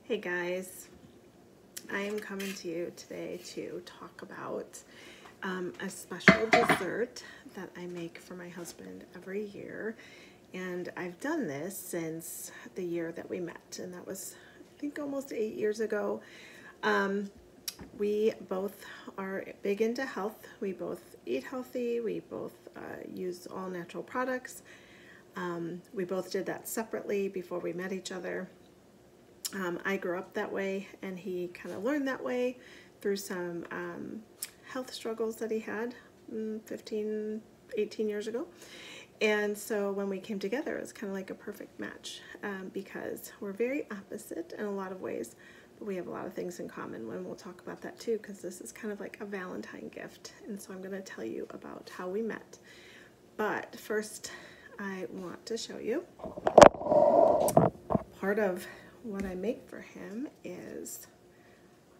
Hey guys, I am coming to you today to talk about a special dessert that I make for my husband every year. And I've done this since the year that we met, and that was, I think, almost 8 years ago. We both are big into health. We both eat healthy. We both use all natural products. We both did that separately before we met each other. I grew up that way, and he kind of learned that way through some health struggles that he had 15, 18 years ago. And so when we came together, it was kind of like a perfect match because we're very opposite in a lot of ways, but we have a lot of things in common. And we'll talk about that too, because this is kind of like a Valentine gift. And so I'm going to tell you about how we met. But first, I want to show you part of what I make for him is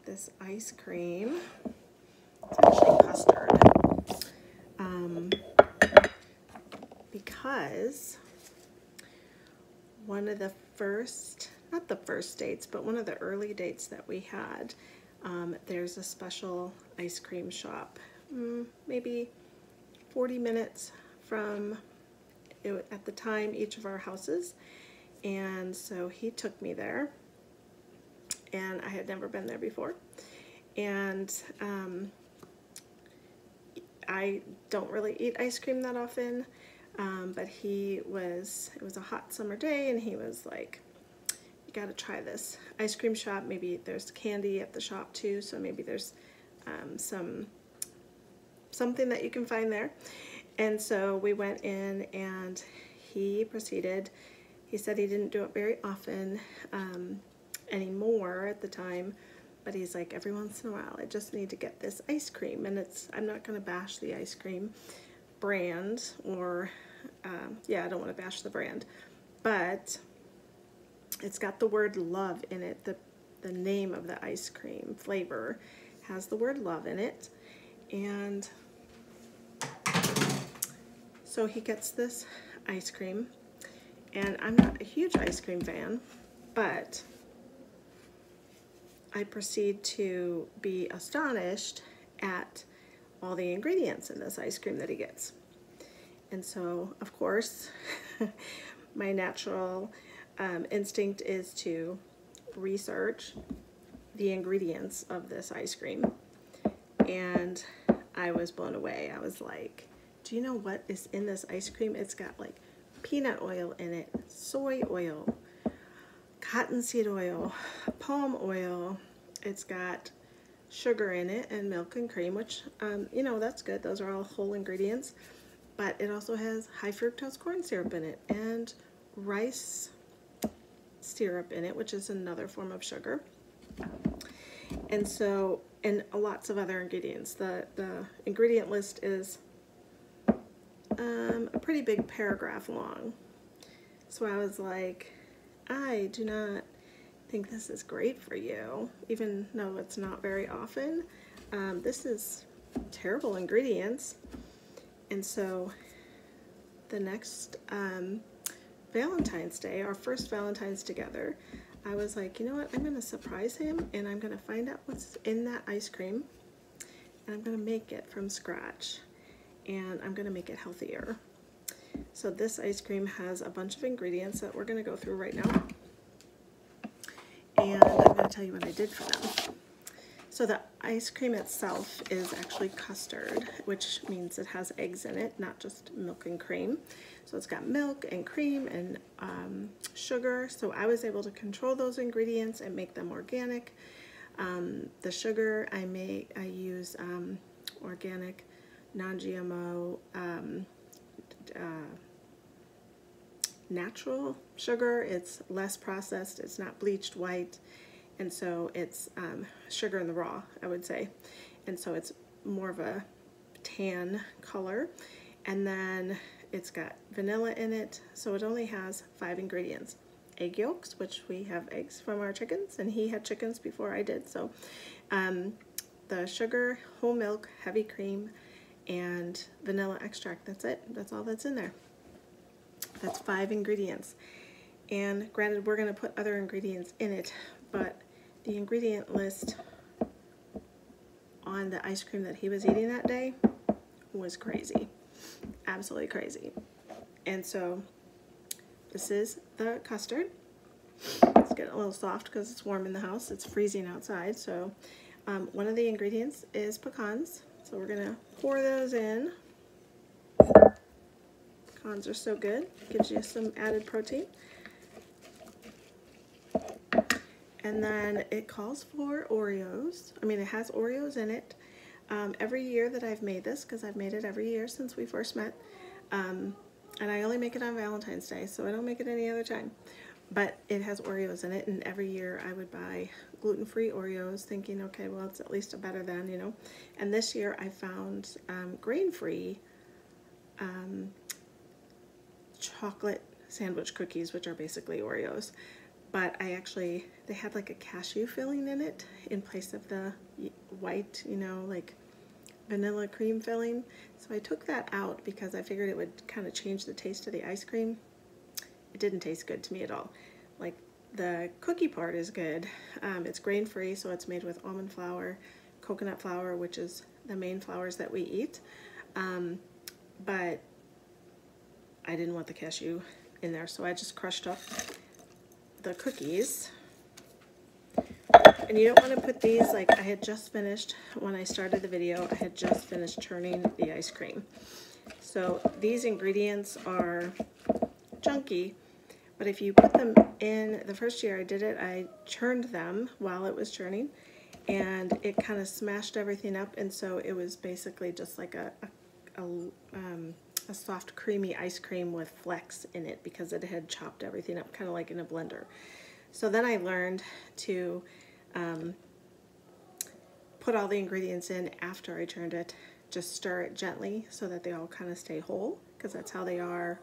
this ice cream. It's actually custard. Because one of the first, not the first dates, but one of the early dates that we had, there's a special ice cream shop, maybe 40 minutes from, at the time, each of our houses. And so he took me there, and I had never been there before. And I don't really eat ice cream that often, but it was a hot summer day, and he was like, you gotta try this ice cream shop. Maybe there's candy at the shop too, so maybe there's something that you can find there. And so we went in, and he said he didn't do it very often anymore at the time, but he's like, every once in a while, I just need to get this ice cream. And I'm not going to bash the ice cream brand, or, yeah, I don't want to bash the brand, but it's got the word love in it. The name of the ice cream flavor has the word love in it. And so he gets this ice cream. And I'm not a huge ice cream fan, but I proceed to be astonished at all the ingredients in this ice cream that he gets. And so, of course, my natural instinct is to research the ingredients of this ice cream. And I was blown away. I was like, do you know what is in this ice cream? It's got like peanut oil in it, soy oil, cottonseed oil, palm oil. It's got sugar in it and milk and cream, which, you know, that's good. Those are all whole ingredients. But it also has high fructose corn syrup in it and rice syrup in it, which is another form of sugar. And so, and lots of other ingredients. The ingredient list is a pretty big paragraph long. So I was like, I do not think this is great for you, even though it's not very often. This is terrible ingredients. And so the next Valentine's Day, our first Valentine's together, I was like, you know what, I'm going to surprise him, and I'm going to find out what's in that ice cream, and I'm going to make it from scratch. And I'm going to make it healthier. So this ice cream has a bunch of ingredients that we're going to go through right now. And I'm going to tell you what I did for them. So the ice cream itself is actually custard, which means it has eggs in it, not just milk and cream. So it's got milk and cream and sugar. So I was able to control those ingredients and make them organic. The sugar I use organic, non-GMO, natural sugar. It's less processed, it's not bleached white, and so it's sugar in the raw, I would say. And so it's more of a tan color. And then it's got vanilla in it, so it only has 5 ingredients. Egg yolks, which we have eggs from our chickens, and he had chickens before I did. So the sugar, whole milk, heavy cream, and vanilla extract. That's it. That's all that's in there. That's 5 ingredients. And granted, we're going to put other ingredients in it, but the ingredient list on the ice cream that he was eating that day was crazy. Absolutely crazy. And so this is the custard. It's getting a little soft because it's warm in the house. It's freezing outside. So one of the ingredients is pecans. So we're gonna pour those in. Pecans are so good. Gives you some added protein. And then it calls for Oreos. I mean, it has Oreos in it. Every year that I've made this, because I've made it every year since we first met, and I only make it on Valentine's Day, so I don't make it any other time. But it has Oreos in it, and every year I would buy gluten-free Oreos, thinking, okay, well, it's at least a better than, you know. And this year I found grain-free chocolate sandwich cookies, which are basically Oreos. But they had like a cashew filling in it in place of the white, you know, like vanilla cream filling. So I took that out because I figured it would kind of change the taste of the ice cream. It didn't taste good to me at all. Like, the cookie part is good. It's grain-free, so it's made with almond flour, coconut flour, which is the main flours that we eat. But I didn't want the cashew in there, so I just crushed up the cookies. And you don't want to put these, like, I had just finished, when I started the video, I had just finished churning the ice cream. So these ingredients are chunky, but if you put them in, the first year I did it, I churned them while it was churning, and it kind of smashed everything up, and so it was basically just like a soft creamy ice cream with flecks in it because it had chopped everything up kind of like in a blender. So then I learned to put all the ingredients in after I churned it. Just stir it gently so that they all kind of stay whole, because that's how they are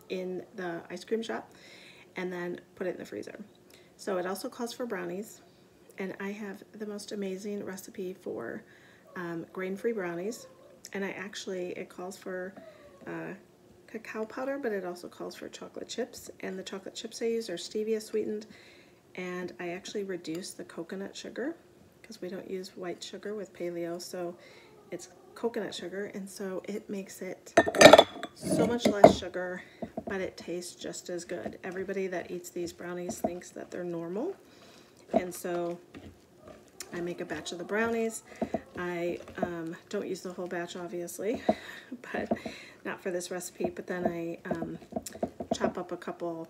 in the ice cream shop, and then put it in the freezer. So it also calls for brownies, and I have the most amazing recipe for grain-free brownies. And it calls for cacao powder, but it also calls for chocolate chips, and the chocolate chips I use are stevia sweetened, and I actually reduce the coconut sugar because we don't use white sugar with paleo, so it's coconut sugar, and so it makes it so much less sugar, but it tastes just as good. Everybody that eats these brownies thinks that they're normal, and so I make a batch of the brownies. I don't use the whole batch, obviously, but not for this recipe, but then I chop up a couple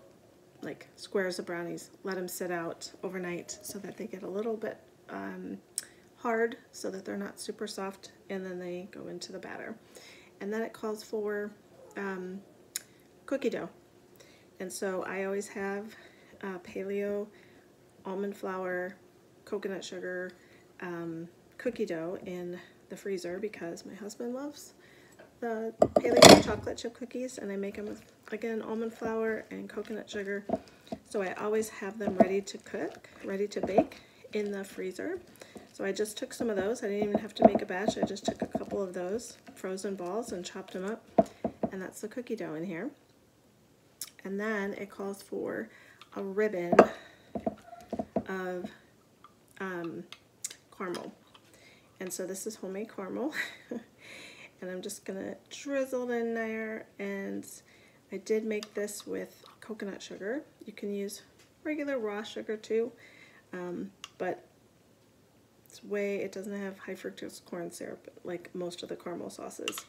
like squares of brownies, let them sit out overnight so that they get a little bit hard, so that they're not super soft, and then they go into the batter. And then it calls for cookie dough, and so I always have paleo, almond flour, coconut sugar, cookie dough in the freezer because my husband loves the paleo chocolate chip cookies, and I make them with, again, almond flour and coconut sugar. So I always have them ready to cook, ready to bake in the freezer. So I just took some of those. I didn't even have to make a batch. I just took a couple of those frozen balls and chopped them up, and that's the cookie dough in here. And then it calls for a ribbon of caramel. And so this is homemade caramel. And I'm just gonna drizzle it in there, and I did make this with coconut sugar. You can use regular raw sugar too, but it doesn't have high fructose corn syrup like most of the caramel sauces.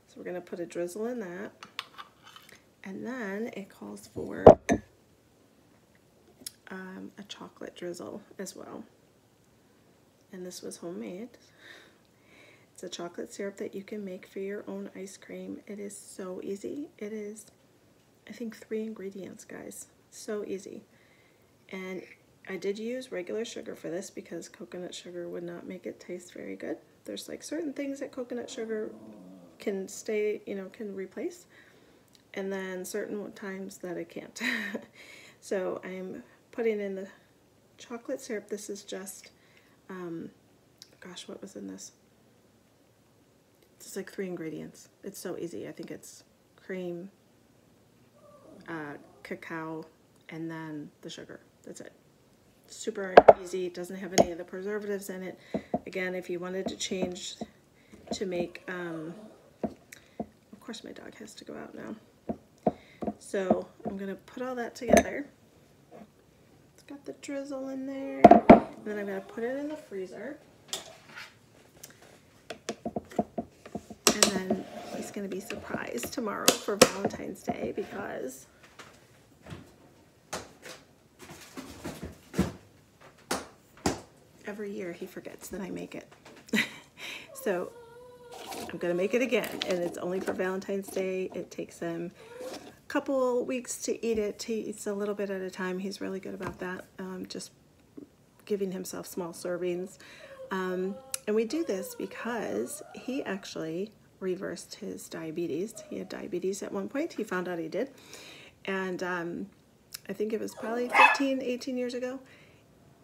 So we're gonna put a drizzle in that, and then it calls for a chocolate drizzle as well. And this was homemade. It's a chocolate syrup that you can make for your own ice cream. It is so easy. It is, I think, 3 ingredients, guys. So easy. And I did use regular sugar for this because coconut sugar would not make it taste very good. There's like certain things that coconut sugar can can replace, and then certain times that it can't. So I'm putting in the chocolate syrup. This is just, gosh, what was in this? It's like 3 ingredients. It's so easy. I think it's cream, cacao, and then the sugar. That's it. Super easy. Doesn't have any of the preservatives in it. Again, if you wanted to change to make, of course my dog has to go out now. So I'm going to put all that together. It's got the drizzle in there. And then I'm going to put it in the freezer. And then he's going to be surprised tomorrow for Valentine's Day because every year he forgets that I make it. So I'm going to make it again, and it's only for Valentine's Day. It takes him a couple weeks to eat it. He eats a little bit at a time. He's really good about that, just giving himself small servings. And we do this because he actually reversed his diabetes. He had diabetes at one point. He found out he did. And I think it was probably 15, 18 years ago.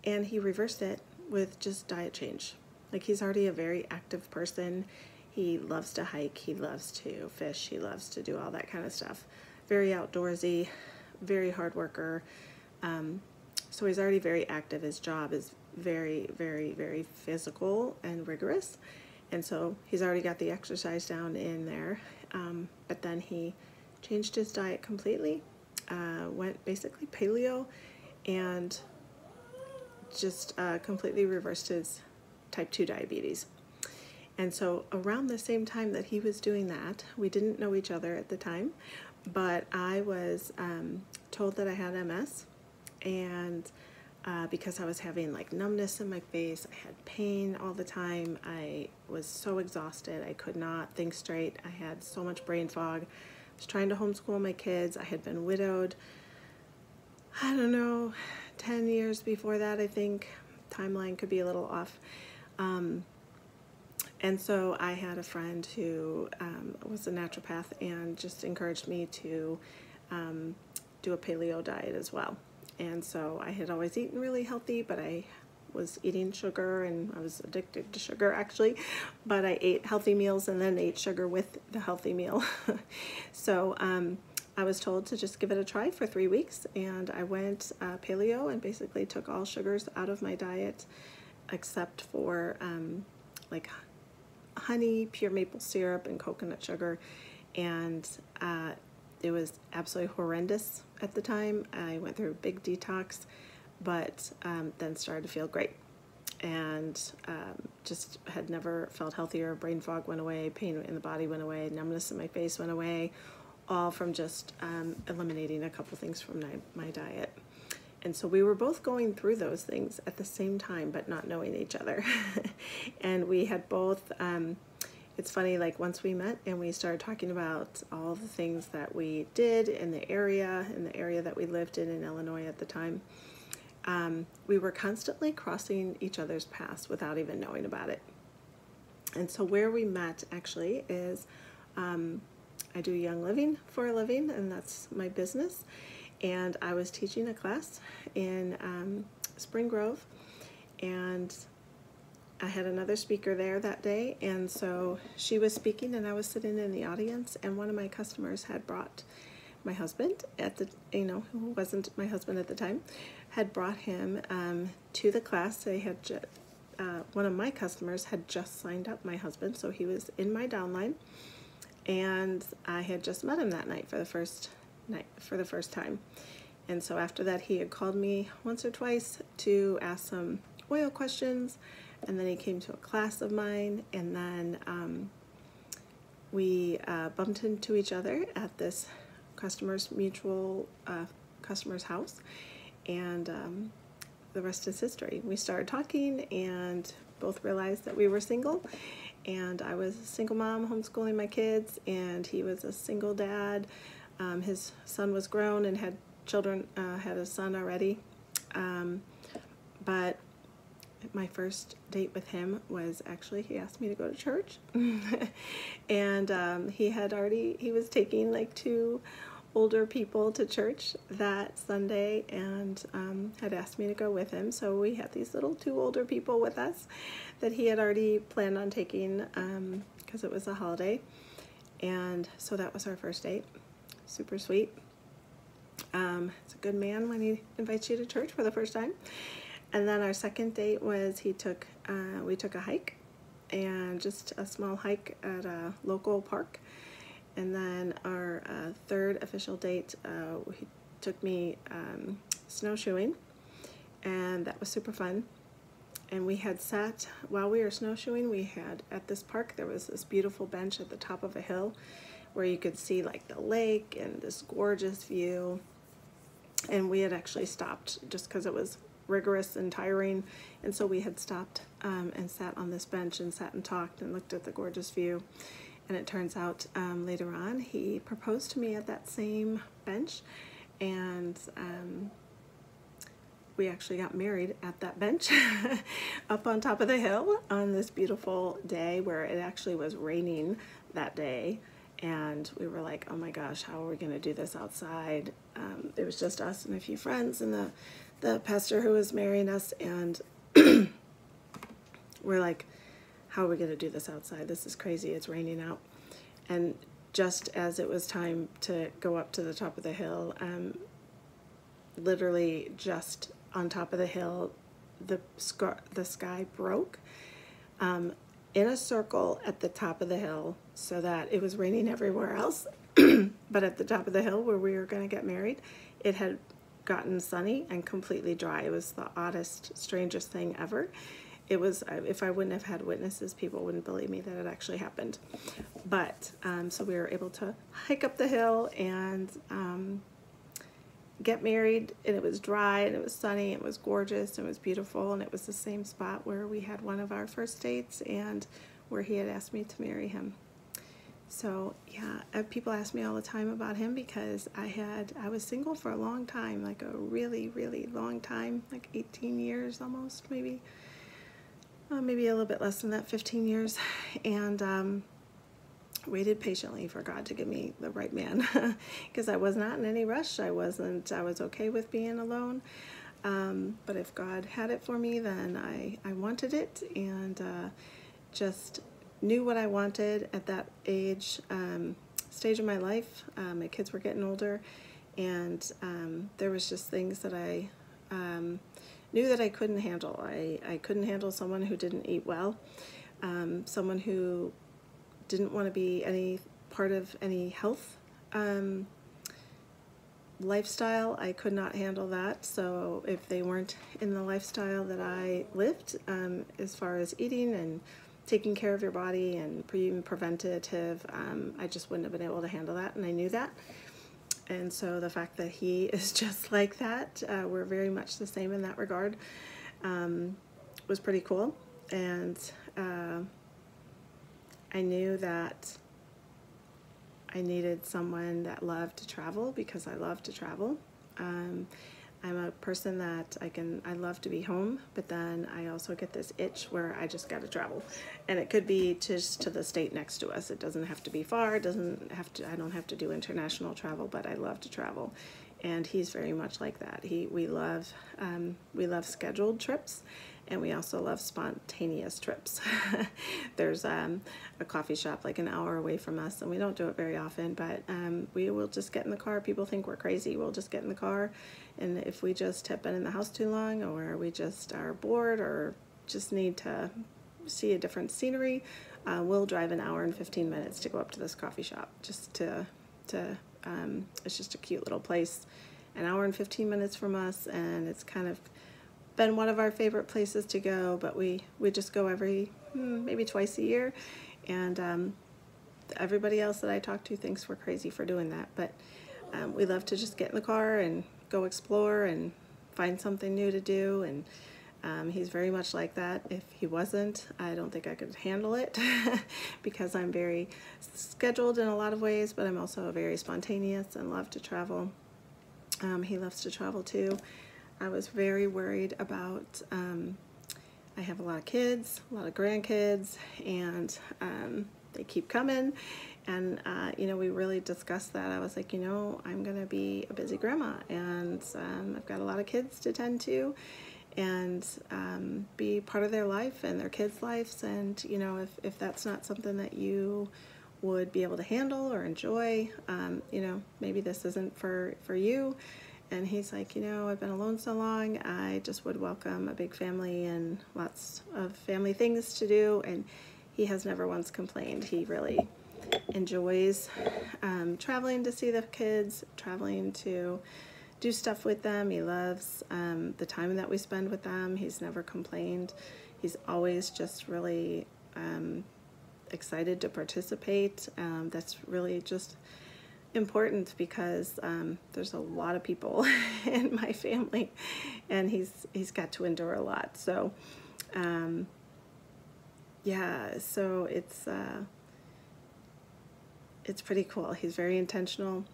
And he reversed it with just diet change. Like, he's already a very active person. He loves to hike. He loves to fish. He loves to do all that kind of stuff. Very outdoorsy, very hard worker. So he's already very active. His job is very, very, very physical and rigorous. And so he's already got the exercise down in there. But then he changed his diet completely, went basically paleo, and just completely reversed his type 2 diabetes. And so around the same time that he was doing that, we didn't know each other at the time, but I was told that I had MS, and because I was having like numbness in my face, I had pain all the time, I was so exhausted, I could not think straight, I had so much brain fog, I was trying to homeschool my kids, I had been widowed, I don't know, 10 years before that, I think. Timeline could be a little off. And so I had a friend who was a naturopath and just encouraged me to do a paleo diet as well. And so I had always eaten really healthy, but I was eating sugar, and I was addicted to sugar actually, but I ate healthy meals and then ate sugar with the healthy meal. So I was told to just give it a try for 3 weeks, and I went paleo and basically took all sugars out of my diet except for like honey, pure maple syrup, and coconut sugar. And it was absolutely horrendous at the time. I went through a big detox, but then started to feel great, and just had never felt healthier. Brain fog went away, pain in the body went away, numbness in my face went away, all from just eliminating a couple things from my diet. And so we were both going through those things at the same time, but not knowing each other. And we had both, it's funny, like once we met and we started talking about all the things that we did in the area that we lived in Illinois at the time, we were constantly crossing each other's paths without even knowing about it. And so where we met actually is, I do Young Living for a living, and that's my business. And I was teaching a class in Spring Grove, and I had another speaker there that day, and so she was speaking and I was sitting in the audience, and one of my customers had brought my husband at the, who wasn't my husband at the time, had brought him to the class. They had one of my customers had just signed up my husband, so he was in my downline, and I had just met him that night for the first time. And so after that, he had called me once or twice to ask some oil questions, and then he came to a class of mine, and then we bumped into each other at this mutual customer's house, and the rest is history. We started talking and both realized that we were single, and I was a single mom homeschooling my kids, and he was a single dad. His son was grown and had children, had a son already. But my first date with him was actually, he asked me to go to church. And he was taking like 2 older people to church that Sunday, and had asked me to go with him. So we had these little 2 older people with us that he had already planned on taking because it was a holiday. And so that was our first date. Super sweet. It's a good man when he invites you to church for the first time. And then our second date was we took a hike, and just a small hike at a local park. And then our third official date, he took me snowshoeing, and that was super fun. And we had sat, while we were snowshoeing, we had, at this park, there was this beautiful bench at the top of a hill where you could see like the lake and this gorgeous view. And we had actually stopped just because it was rigorous and tiring. And so we had stopped and sat on this bench and sat and talked and looked at the gorgeous view. And it turns out later on, he proposed to me at that same bench. And we actually got married at that bench up on top of the hill on this beautiful day where it actually was raining that day. And we were like, oh my gosh, how are we going to do this outside? It was just us and a few friends and the pastor who was marrying us. And we're like, how are we going to do this outside? This is crazy. It's raining out. And just as it was time to go up to the top of the hill, literally just on top of the hill, the sky broke in a circle at the top of the hill, so that it was raining everywhere else. But at the top of the hill where we were going to get married, it had gotten sunny and completely dry. It was the oddest, strangest thing ever. It was, if I wouldn't have had witnesses, people wouldn't believe me that it actually happened. But so we were able to hike up the hill and get married, and it was dry and it was sunny, it was gorgeous, it was beautiful, and it was the same spot where we had one of our first dates and where he had asked me to marry him. So yeah, people ask me all the time about him because I was single for a long time, like a really, really long time, like 18 years almost, maybe a little bit less than that, 15 years, and waited patiently for God to give me the right man because I was not in any rush. I was okay with being alone. But if God had it for me, then I wanted it, and just knew what I wanted at that stage of my life. My kids were getting older, and there was just things that I knew that I couldn't handle. I couldn't handle someone who didn't eat well, someone who didn't want to be any part of any health lifestyle. I could not handle that. So if they weren't in the lifestyle that I lived, as far as eating and taking care of your body and even preventative, I just wouldn't have been able to handle that, and I knew that. And so the fact that he is just like that, we're very much the same in that regard, was pretty cool. And I knew that I needed someone that loved to travel because I love to travel. I'm a person that I love to be home, but then I also get this itch where I just got to travel. And it could be just to the state next to us. It doesn't have to be far. I don't have to do international travel, but I love to travel. And he's very much like that. We love scheduled trips, and we also love spontaneous trips. There's a coffee shop like an hour away from us, and we don't do it very often, but we will just get in the car. People think we're crazy. We'll just get in the car, and if we just have been in the house too long, or we just are bored, or just need to see a different scenery, we'll drive an hour and 15 minutes to go up to this coffee shop, just to it's just a cute little place, an hour and 15 minutes from us, and it's kind of been one of our favorite places to go, but we just go every maybe twice a year, and everybody else that I talk to thinks we're crazy for doing that, but we love to just get in the car and go explore and find something new to do, and he's very much like that. If he wasn't, I don't think I could handle it because I'm very scheduled in a lot of ways, but I'm also very spontaneous and love to travel. He loves to travel too. I was very worried about, I have a lot of kids, a lot of grandkids, and they keep coming, and we really discussed that. I was like, I'm gonna be a busy grandma, and I've got a lot of kids to tend to, and be part of their life and their kids' lives, and if that's not something that you would be able to handle or enjoy. You know, maybe this isn't for you. And he's like, you know, I've been alone so long, I just would welcome a big family and lots of family things to do. And he has never once complained. He really enjoys traveling to see the kids, traveling to do stuff with them. He loves the time that we spend with them. He's never complained. He's always just really excited to participate. That's really just important because there's a lot of people in my family, and he's got to endure a lot. So yeah, so it's pretty cool. He's very intentional.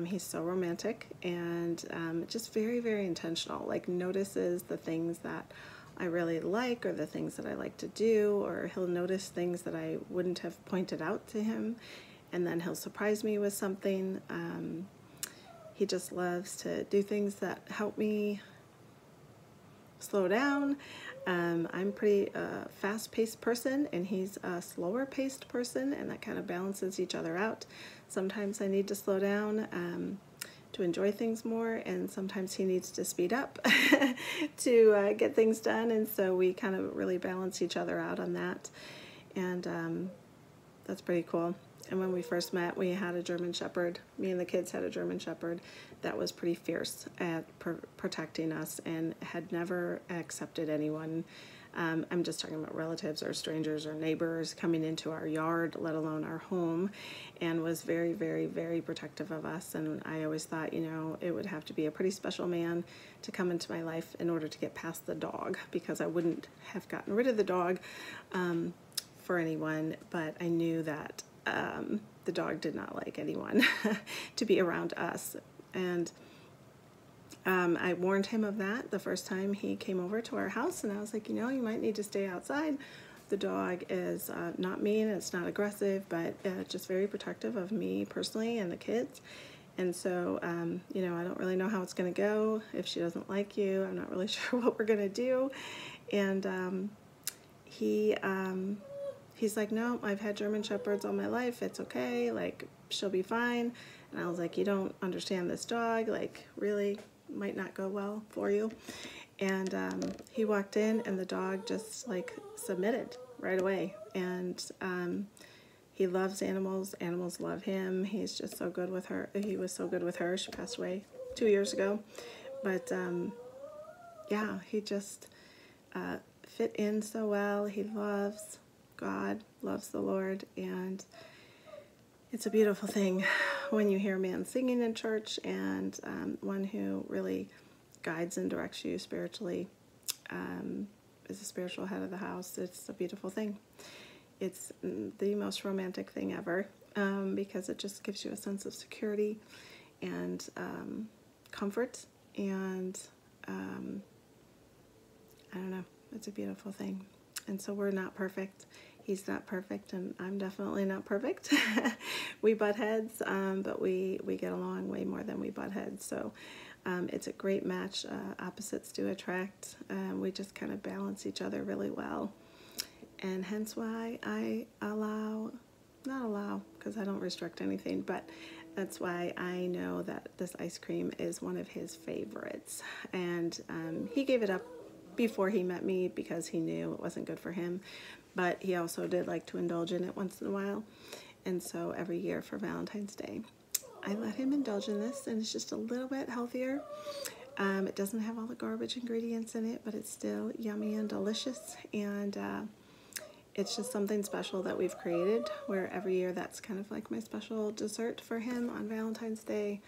He's so romantic, and just very, very intentional. Like, notices the things that I really like, or the things that I like to do, or he'll notice things that I wouldn't have pointed out to him, and then he'll surprise me with something. He just loves to do things that help me slow down. I'm pretty fast-paced person, and he's a slower-paced person, and that kind of balances each other out. Sometimes I need to slow down to enjoy things more, and sometimes he needs to speed up to get things done, and so we kind of really balance each other out on that, and that's pretty cool. And when we first met, we had a German Shepherd. Me and the kids had a German Shepherd that was pretty fierce at protecting us and had never accepted anyone. I'm just talking about relatives or strangers or neighbors coming into our yard, let alone our home, and was very, very, very protective of us. And I always thought, you know, it would have to be a pretty special man to come into my life in order to get past the dog, because I wouldn't have gotten rid of the dog for anyone, but I knew that the dog did not like anyone to be around us. And I warned him of that the first time he came over to our house, and I was like, you know, you might need to stay outside. The dog is not mean, it's not aggressive, but just very protective of me personally and the kids. And so, you know, I don't really know how it's going to go. If she doesn't like you, I'm not really sure what we're going to do. And he's like, no, I've had German Shepherds all my life. It's okay. Like, she'll be fine. And I was like, you don't understand this dog. Like, really might not go well for you. And he walked in, and the dog just, like, submitted right away. And he loves animals. Animals love him. He's just so good with her. He was so good with her. She passed away 2 years ago. But, yeah, he just fit in so well. He loves God, loves the Lord, and it's a beautiful thing when you hear a man singing in church, and one who really guides and directs you spiritually, is a spiritual head of the house. It's a beautiful thing. It's the most romantic thing ever, because it just gives you a sense of security and comfort, and I don't know, it's a beautiful thing. And so we're not perfect. He's not perfect, and I'm definitely not perfect. We butt heads, but we get along way more than we butt heads. So it's a great match. Opposites do attract. We just kind of balance each other really well. And hence why I not allow, because I don't restrict anything, but that's why I know that this ice cream is one of his favorites. And he gave it up before he met me because he knew it wasn't good for him, but he also did like to indulge in it once in a while. And so every year for Valentine's Day, I let him indulge in this, and it's just a little bit healthier. It doesn't have all the garbage ingredients in it, but it's still yummy and delicious, and it's just something special that we've created, where every year that's kind of like my special dessert for him on Valentine's Day.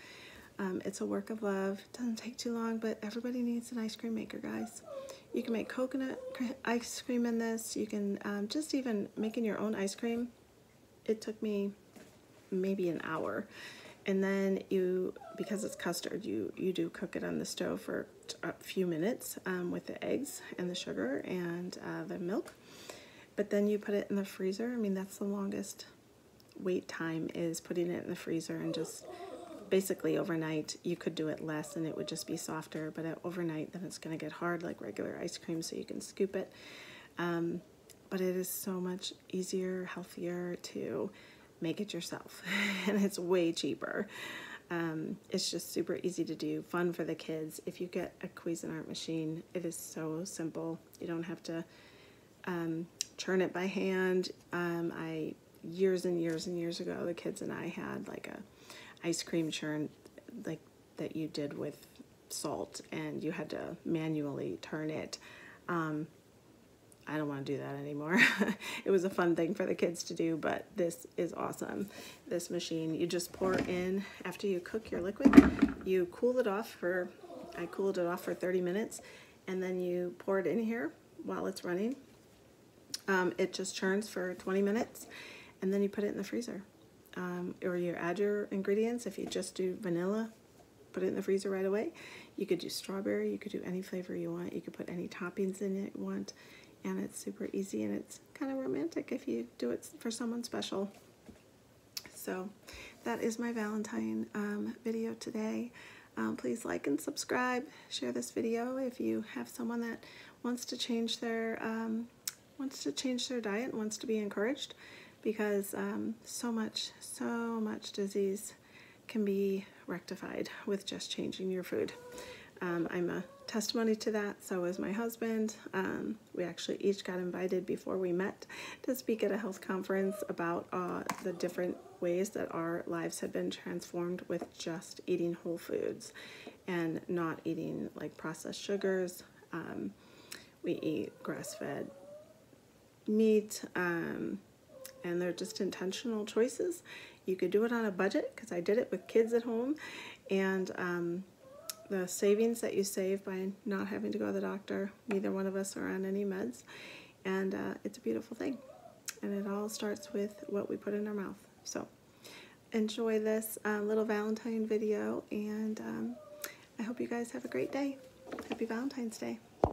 It's a work of love. It doesn't take too long, but everybody needs an ice cream maker, guys. You can make coconut ice cream in this. You can just even making your own ice cream. It took me maybe an hour. And then because it's custard, you do cook it on the stove for a few minutes with the eggs and the sugar and the milk. But then you put it in the freezer. I mean, that's the longest wait time, is putting it in the freezer, and just basically overnight. You could do it less and it would just be softer, but overnight then it's going to get hard like regular ice cream, so you can scoop it. But it is so much easier, healthier to make it yourself. And it's way cheaper. It's just super easy to do, fun for the kids. If you get a Cuisinart machine, it is so simple. You don't have to churn it by hand. Years and years and years ago, the kids and I had like a ice cream churn like that you did with salt, and you had to manually turn it. I don't want to do that anymore. It was a fun thing for the kids to do, but this is awesome. This machine, you just pour in, after you cook your liquid, you cool it off for, I cooled it off for 30 minutes, and then you pour it in here while it's running. It just churns for 20 minutes, and then you put it in the freezer. Or you add your ingredients. If you just do vanilla, put it in the freezer right away. You could do strawberry, you could do any flavor you want, you could put any toppings in it you want, and it's super easy, and it's kind of romantic if you do it for someone special. So that is my Valentine video today. Please like and subscribe, share this video if you have someone that wants to change their diet and wants to be encouraged, because so much disease can be rectified with just changing your food. I'm a testimony to that. So is my husband. We actually each got invited before we met to speak at a health conference about the different ways that our lives have been transformed with just eating whole foods and not eating like processed sugars. We eat grass-fed meat, and they're just intentional choices. You could do it on a budget, because I did it with kids at home, and the savings that you save by not having to go to the doctor, neither one of us are on any meds, and it's a beautiful thing. And it all starts with what we put in our mouth. So enjoy this little Valentine video, and I hope you guys have a great day. Happy Valentine's Day.